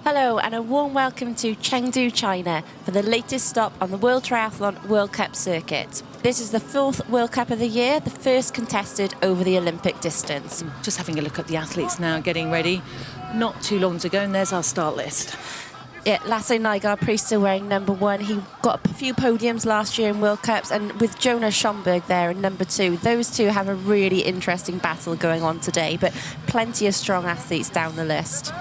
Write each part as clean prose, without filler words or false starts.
Hello and a warm welcome to Chengdu, China for the latest stop on the World Triathlon World Cup circuit. This is the fourth World Cup of the year, the first contested over the Olympic distance. Just having a look at the athletes now getting ready. Not too long to go, and there's our start list. Yeah, Lasse Nygaard Priest still wearing number 1. He got a few podiums last year in World Cups, and with Jonas Schomburg there in number 2, those two have a really interesting battle going on today, but plenty of strong athletes down the list.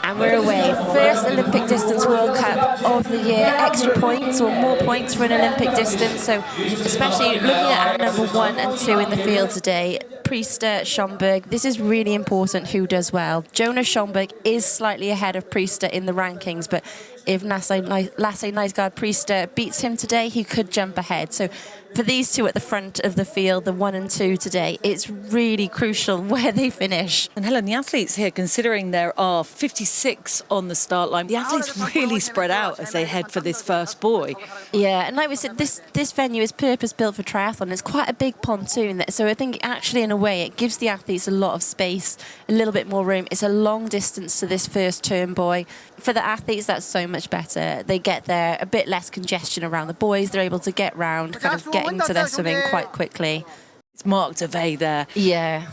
And we're away. First Olympic distance World Cup of the year. Extra points or more points for an Olympic distance. So especially looking at our number 1 and 2 in the field today, Priest, Schomburg, this is really important who does well. Jonas Schomburg is slightly ahead of Priest in the rankings, but if Lasse Nygaard Priest beats him today, he could jump ahead. So for these two at the front of the field, the 1 and 2 today, it's really crucial where they finish. And Helen, the athletes here, considering there are 56 on the start line, the athletes really spread out as they head for this first buoy. Yeah, and like we said, this venue is purpose-built for triathlon. It's quite a big pontoon, so I think actually in a way it gives the athletes a lot of space, a little bit more room. It's a long distance to this first turn buoy. For the athletes, that's so much better. They get there, a bit less congestion around the buoys. They're able to get round, kind of get into their swimming quite quickly. It's Mark Devey there. Yeah.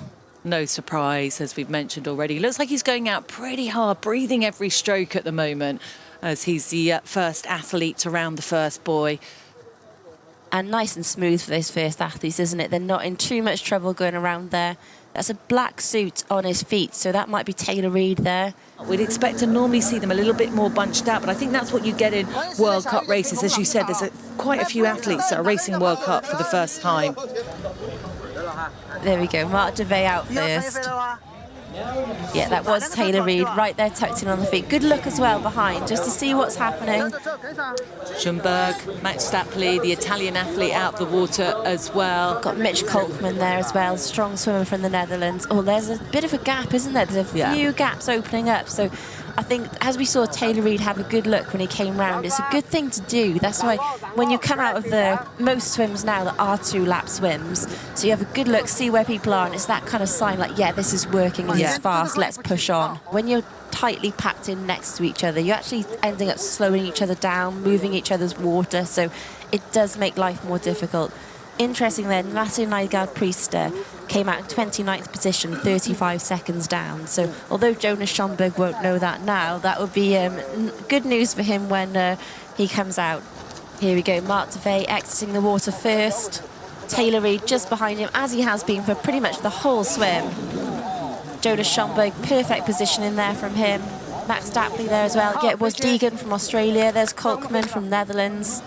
No surprise, as we've mentioned already. Looks like he's going out pretty hard, breathing every stroke at the moment, as he's the first athlete around the first buoy. And nice and smooth for those first athletes, isn't it? They're not in too much trouble going around there. That's a black suit on his feet, so that might be Tayler Reid there. We'd expect to normally see them a little bit more bunched out, but I think that's what you get in World Cup races. As you said, there's quite a few athletes that are racing World Cup for the first time. There we go, Mark Devey out first. Yeah, that was Tayler Reid right there tucked in on the feet. Good look as well behind, just to see what's happening. Schomburg, Max Stapley, the Italian athlete, out the water as well. Got Mitch Kolkman there as well, strong swimmer from the Netherlands. Oh, there's a bit of a gap, isn't there? There's a few gaps opening up. So I think as we saw Tayler Reid have a good look when he came round, it's a good thing to do. That's why when you come out of most swims now that are 2-lap swims, so you have a good look, see where people are, and it's that kind of sign like, yeah, this is working, this is fast, let's push on. When you're tightly packed in next to each other, you're actually ending up slowing each other down, moving each other's water, so it does make life more difficult. Interesting then, Lasse Nygaard Priest came out in 29th position, 35 seconds down. So although Jonas Schomburg won't know that now, that would be good news for him when he comes out. Here we go, Mark Devey exiting the water first. Tayler Reid just behind him, as he has been for pretty much the whole swim. Jonas Schomburg, perfect position in there from him. Max Stapley there as well. Yeah, it was Deegan from Australia. There's Kolkman from Netherlands.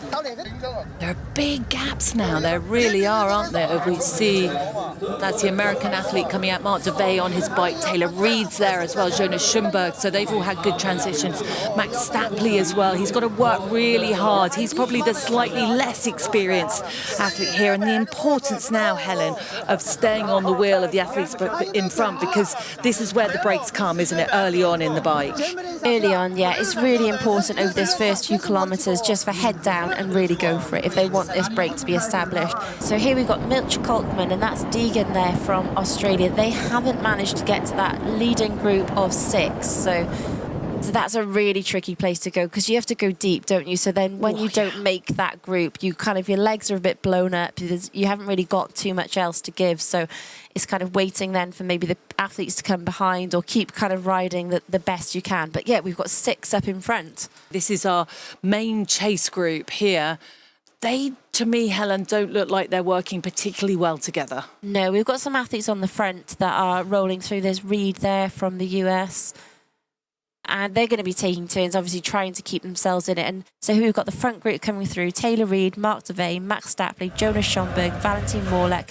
There are big gaps now. There really are, aren't there? We see that's the American athlete coming out, Mark Devey on his bike. Tayler Reid's there as well, Jonas Schomburg. So they've all had good transitions. Max Stapley as well. He's got to work really hard. He's probably the slightly less experienced athlete here. And the importance now, Helen, of staying on the wheel of the athletes in front, because this is where the breaks come, isn't it, early on in the bike? Early on, yeah, it's really important over this first few kilometres just for head down and really go for it if they want this break to be established. So here we've got Mitch Kolkman, and that's Deegan there from Australia. They haven't managed to get to that leading group of 6, so that's a really tricky place to go because you have to go deep, don't you? So then when you don't make that group, you kind of, your legs are a bit blown up because you haven't really got too much else to give. So it's kind of waiting then for maybe the athletes to come behind or keep kind of riding the best you can. But yeah, we've got 6 up in front. This is our main chase group here. They, to me, Helen, don't look like they're working particularly well together. No, we've got some athletes on the front that are rolling through. There's Reid there from the US. And they're going to be taking turns, obviously trying to keep themselves in it. And so we've got the front group coming through: Tayler Reid, Mark Devey, Max Stapley, Jonas Schomburg, Valentin Morlek,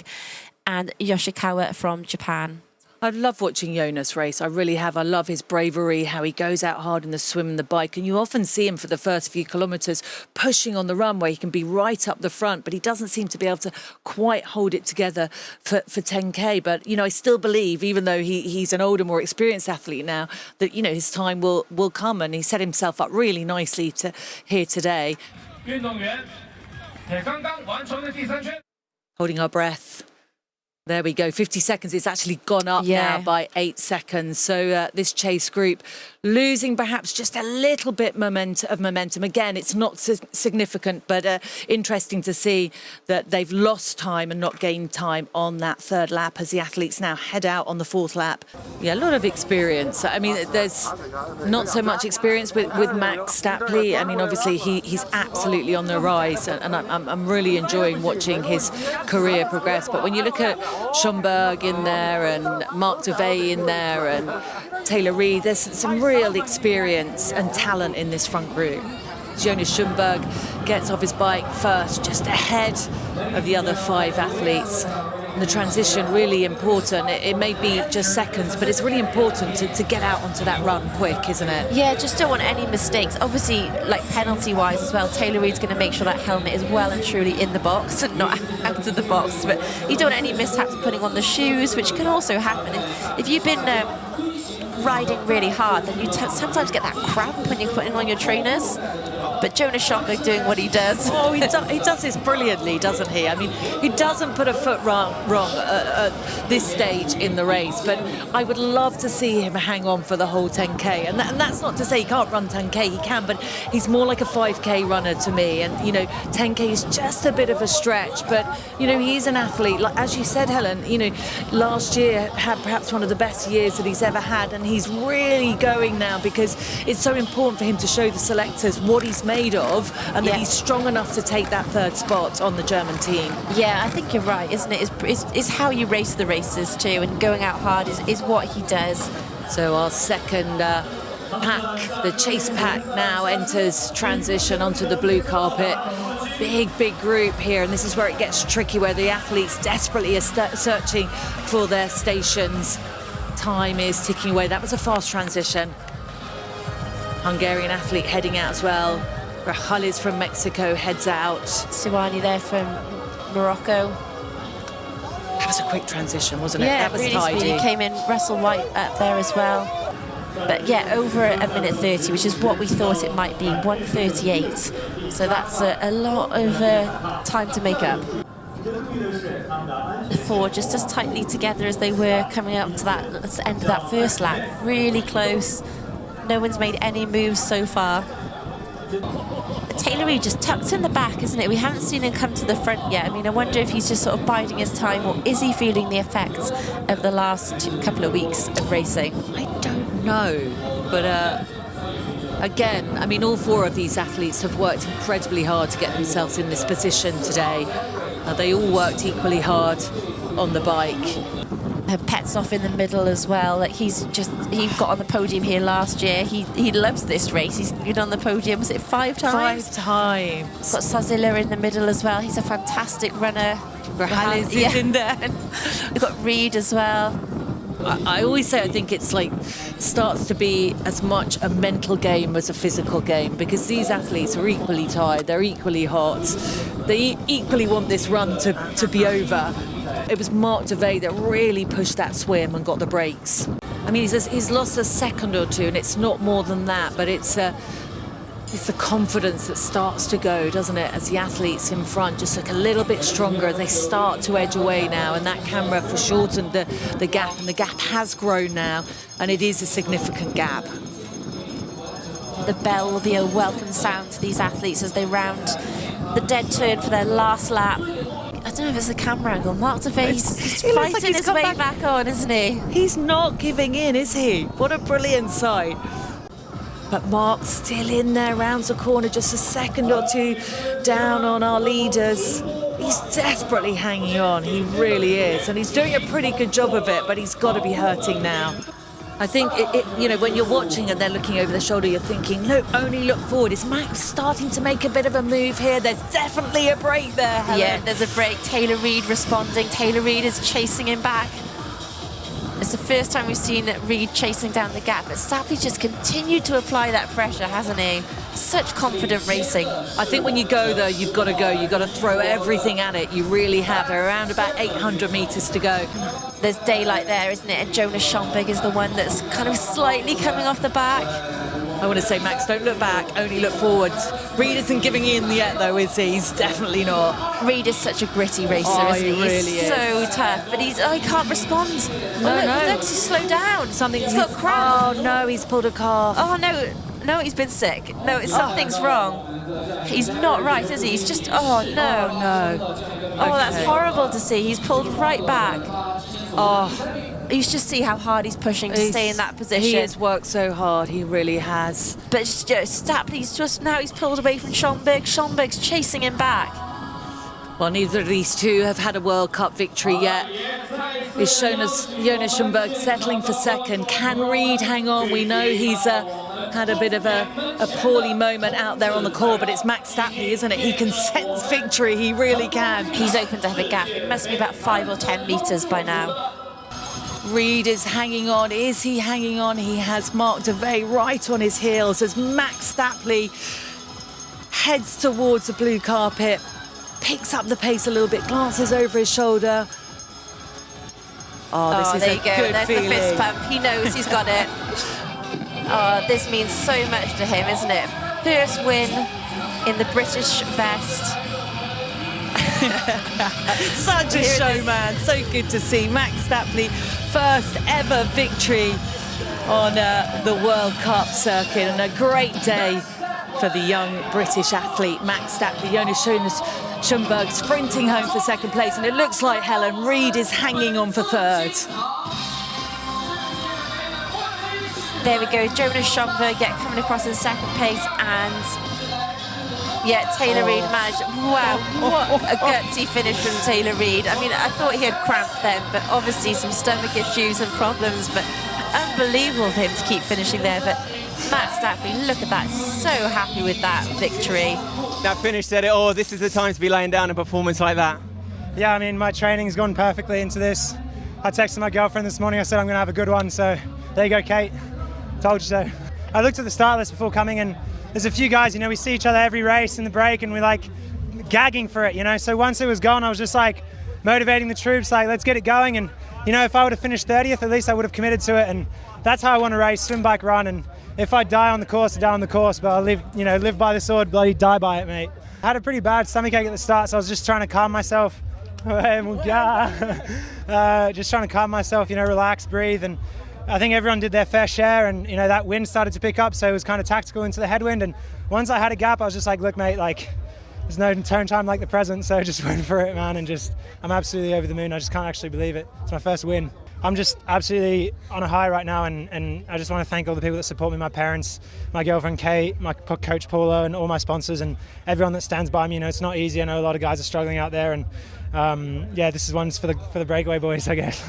and Yoshikawa from Japan. I love watching Jonas race. I really have. I love his bravery, how he goes out hard in the swim and the bike. And you often see him for the first few kilometres pushing on the run where he can be right up the front, but he doesn't seem to be able to quite hold it together for 10K. But, you know, I still believe, even though he's an older, more experienced athlete now, that, you know, his time will come. And he set himself up really nicely here today. Holding our breath. There we go, 50 seconds. It's actually gone up now by 8 seconds. So this chase group losing perhaps just a little bit of momentum. Again, it's not significant, but interesting to see that they've lost time and not gained time on that third lap as the athletes now head out on the fourth lap. Yeah, a lot of experience. I mean, there's not so much experience with Max Stapley. I mean, obviously he's absolutely on the rise, and I'm really enjoying watching his career progress. But when you look at Schomburg in there and Mark DeVey in there and Tayler Reid, there's some real experience and talent in this front group. Jonas Schomburg gets off his bike first, just ahead of the other 5 athletes. And the transition really important. It may be just seconds, but it's really important to get out onto that run quick, isn't it? Yeah, just don't want any mistakes. Obviously, like penalty-wise as well, Tayler Reid's going to make sure that helmet is well and truly in the box and not out of the box. But you don't want any mishaps putting on the shoes, which can also happen. If you've been riding really hard, then you sometimes get that cramp when you're putting on your trainers. But Jonas Schomburg doing what he does. Oh, he does this brilliantly, doesn't he? I mean, he doesn't put a foot wrong at this stage in the race, but I would love to see him hang on for the whole 10K. And that's not to say he can't run 10K, he can, but he's more like a 5K runner to me. And, you know, 10K is just a bit of a stretch, but, you know, he's an athlete. Like, as you said, Helen, you know, last year had perhaps one of the best years that he's ever had, and he's really going now because it's so important for him to show the selectors what he's made of, and that he's strong enough to take that third spot on the German team. Yeah, I think you're right, isn't it? It's how you race the races too, and going out hard is what he does. So our second pack, the chase pack, now enters transition onto the blue carpet. Big group here, and this is where it gets tricky, where the athletes desperately are searching for their stations. Time is ticking away. That was a fast transition. Hungarian athlete heading out as well. Rajalis from Mexico heads out. Suwani there from Morocco. That was a quick transition, wasn't it? Yeah, that was really tidy. Speedy. Came in, Russell White up there as well. But yeah, over a minute 30, which is what we thought it might be, 1:38. So that's a lot of time to make up. The 4 just as tightly together as they were coming up to that end of that first lap. Really close. No one's made any moves so far. Tayler Reid just tucked in the back, isn't it? We haven't seen him come to the front yet. I mean, I wonder if he's just sort of biding his time, or is he feeling the effects of the last couple of weeks of racing? I don't know, but again, I mean, all 4 of these athletes have worked incredibly hard to get themselves in this position today. They all worked equally hard on the bike. Pet's off in the middle as well. Like he got on the podium here last year. He loves this race. He's been on the podium, was it 5 times? 5 times. Got Sazilla in the middle as well. He's a fantastic runner. Rajalis is in there. We've got Reid as well. I always say I think it's like starts to be as much a mental game as a physical game, because these athletes are equally tired, they're equally hot, they equally want this run to be over. It was Mark DeVey that really pushed that swim and got the breaks. I mean, he's lost a second or two, and it's not more than that, but it's the confidence that starts to go, doesn't it, as the athletes in front just look a little bit stronger. They start to edge away now, and that camera foreshortened the gap, and the gap has grown now, and it is a significant gap. The bell will be a welcome sound to these athletes as they round the dead turn for their last lap. I don't know if it's the camera angle. Mark DeVey's fighting like his way back on, isn't he? He's not giving in, is he? What a brilliant sight. But Mark's still in there, rounds the corner, just a second or two down on our leaders. He's desperately hanging on, he really is. And he's doing a pretty good job of it, but he's got to be hurting now. I think, you know, when you're watching and they're looking over the shoulder, you're thinking, look, only look forward. Is Max starting to make a bit of a move here? There's definitely a break there, Helen. Yeah, there's a break. Tayler Reid responding. Tayler Reid is chasing him back. It's the first time we've seen Reid chasing down the gap, but Stapley just continued to apply that pressure, hasn't he? Such confident racing. I think when you go, though, you've got to go. You've got to throw everything at it. You really have. There are around about 800 metres to go. There's daylight there, isn't it? And Jonas Schomburg is the one that's kind of slightly coming off the back. I want to say, Max, don't look back, only look forward. Reid isn't giving in yet, though, is he? He's definitely not. Reid is such a gritty racer, isn't he? Really He's so tough, but he can't respond. No. He looks to slow down. He's got cramp. Oh, no, he's pulled a calf. Oh, no, he's been sick. No, something's wrong. He's not right, is he? He's just, oh, no. Oh, no. Oh, that's horrible to see. He's pulled right back. Oh, You should just see how hard he's pushing to stay in that position. He has worked so hard, he really has. But Stapley's now he's pulled away from Schomburg. Schomburg's chasing him back. Well, neither of these two have had a World Cup victory yet. It's shown us Jonas Schomburg settling for second. Can Reid hang on? We know he's had a bit of a poorly moment out there on the court, but it's Max Stapley, isn't it? He can sense victory, he really can. He's opened up a gap. It must be about 5 or 10 metres by now. Reid is hanging on. Is he hanging on? He has Mark DeVey right on his heels as Max Stapley heads towards the blue carpet, picks up the pace a little bit, glances over his shoulder. Oh, this is there a you go. good There's feeling. the fist pump. He knows he's got it. Oh, this means so much to him, isn't it? First win in the British vest. Such a showman. So good to see Max Stapley, first ever victory on the World Cup circuit, and a great day for the young British athlete Max Stapley. Jonas Schomburg sprinting home for second place, and it looks like Helen Reid is hanging on for third. There we go, Jonas Schomburg coming across in second place, and Tayler Reid managed. Wow, what a gutsy finish from Tayler Reid. I mean, I thought he had cramp then, but obviously some stomach issues and problems, but unbelievable of him to keep finishing there. But Max Stapley, look at that, so happy with that victory. That finish said it all. This is the time to be laying down a performance like that. Yeah, I mean, my training's gone perfectly into this. I texted my girlfriend this morning, I said I'm gonna have a good one, so there you go, Kate. Told you so. I looked at the start list before coming, and there's a few guys, we see each other every race in the break, and we're like gagging for it, So once it was gone, I was just like motivating the troops, like, let's get it going. And, if I would have finished 30th, at least I would have committed to it. And that's how I want to race, swim, bike, run. And if I die on the course, I die on the course, but I'll live by the sword, bloody die by it, mate. I had a pretty bad stomachache at the start, so I was just trying to calm myself. Just trying to calm myself, relax, breathe. And I think everyone did their fair share, and that wind started to pick up, so it was kind of tactical into the headwind. And once I had a gap, I was just like, look, mate, like, there's no turn time like the present, so just went for it, man. And I'm absolutely over the moon. I just can't actually believe it. It's my first win. I'm just absolutely on a high right now, and I just want to thank all the people that support me, my parents, my girlfriend Kate, my coach Paula, and all my sponsors, and everyone that stands by me. It's not easy. I know a lot of guys are struggling out there, and this is one for the breakaway boys, I guess.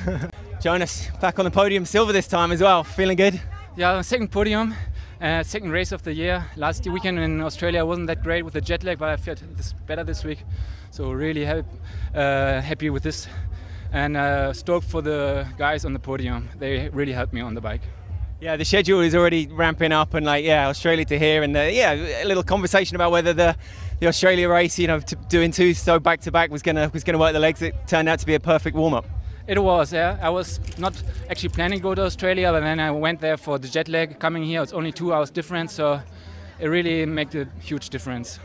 Jonas, back on the podium, silver this time as well. Feeling good? Yeah, second podium, second race of the year. Last weekend in Australia wasn't that great with the jet lag, but I felt better this week. So really happy with this, and stoked for the guys on the podium. They really helped me on the bike. Yeah, the schedule is already ramping up, and Australia to here, and a little conversation about whether the Australia race, doing two so back to back was gonna work the legs. It turned out to be a perfect warm up. It was, yeah. I was not actually planning to go to Australia, but then I went there for the jet lag. Coming here, it's only 2 hours difference, so it really made a huge difference.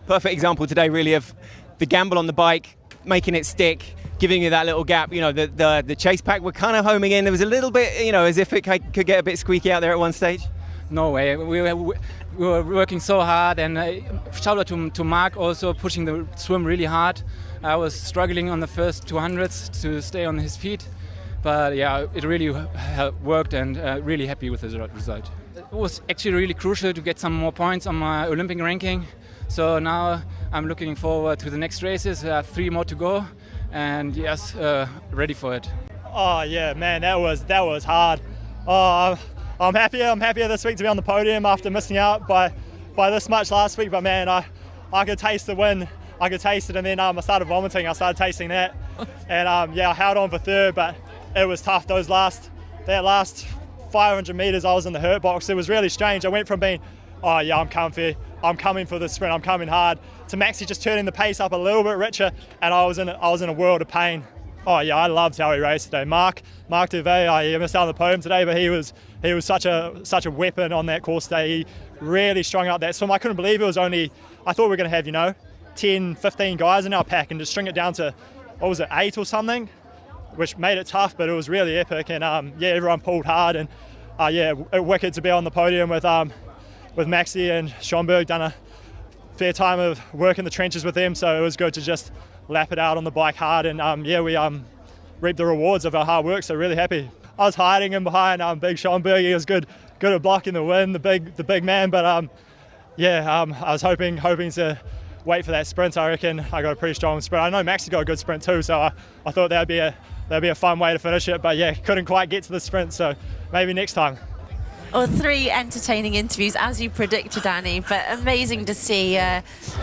Perfect example today, really, of the gamble on the bike, making it stick, giving you that little gap. The chase pack were kind of homing in. There was a little bit, as if it could get a bit squeaky out there at one stage. No way. We were working so hard, and shout out to Mark also pushing the swim really hard. I was struggling on the first 200s to stay on his feet, but yeah, it really worked, and really happy with the result. It was actually really crucial to get some more points on my Olympic ranking. So now I'm looking forward to the next races. 3 more to go, and yes, ready for it. Oh yeah, man, that was hard. Oh, I'm happier this week to be on the podium after missing out by this much last week. But man, I could taste the win. I could taste it, and then I started vomiting. I started tasting that, and I held on for third, but it was tough. That last 500 meters, I was in the hurt box. It was really strange. I went from being, oh yeah, I'm comfy, I'm coming for the sprint, I'm coming hard, to Maxi just turning the pace up a little bit richer, and I was in a world of pain. Oh yeah, I loved how he raced today. Mark Duvet, he missed out on the podium today, but he was such a weapon on that course today. He really strung out that swim. I couldn't believe it was only, I thought we were going to have 10, 15 guys in our pack and just string it down to, what was it, 8 or something, which made it tough, but it was really epic. And yeah, everyone pulled hard, and yeah, wicked to be on the podium with Maxi and Schomburg. Done a fair time of work in the trenches with them, so it was good to just lap it out on the bike hard. And yeah, we reaped the rewards of our hard work, so really happy. I was hiding in behind big Schomburg. He was good at blocking the wind, the big man. But yeah, I was hoping to wait for that sprint. I reckon I got a pretty strong sprint. I know Maxi got a good sprint too, so I thought that'd be a fun way to finish it. But yeah, couldn't quite get to the sprint, so maybe next time. Well, 3 entertaining interviews, as you predicted, Danny, but amazing to see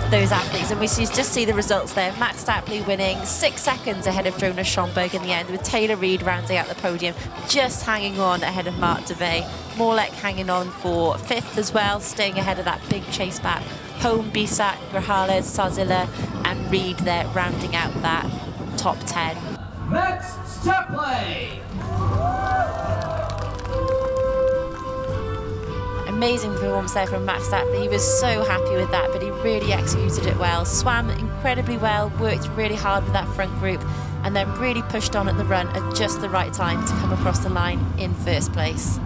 those athletes. And we just see the results there. Matt Stapley winning 6 seconds ahead of Jonas Schomburg in the end, with Tayler Reid rounding out the podium, just hanging on ahead of Mark Devey. Morlek hanging on for 5th as well, staying ahead of that big chase back. Home, Bisak, Grajales, Sazilla and Reid there rounding out that top 10. Max Stapley! Amazing performance there from Matt Stapley. He was so happy with that, but he really executed it well. Swam incredibly well, worked really hard with that front group, and then really pushed on at the run at just the right time to come across the line in first place.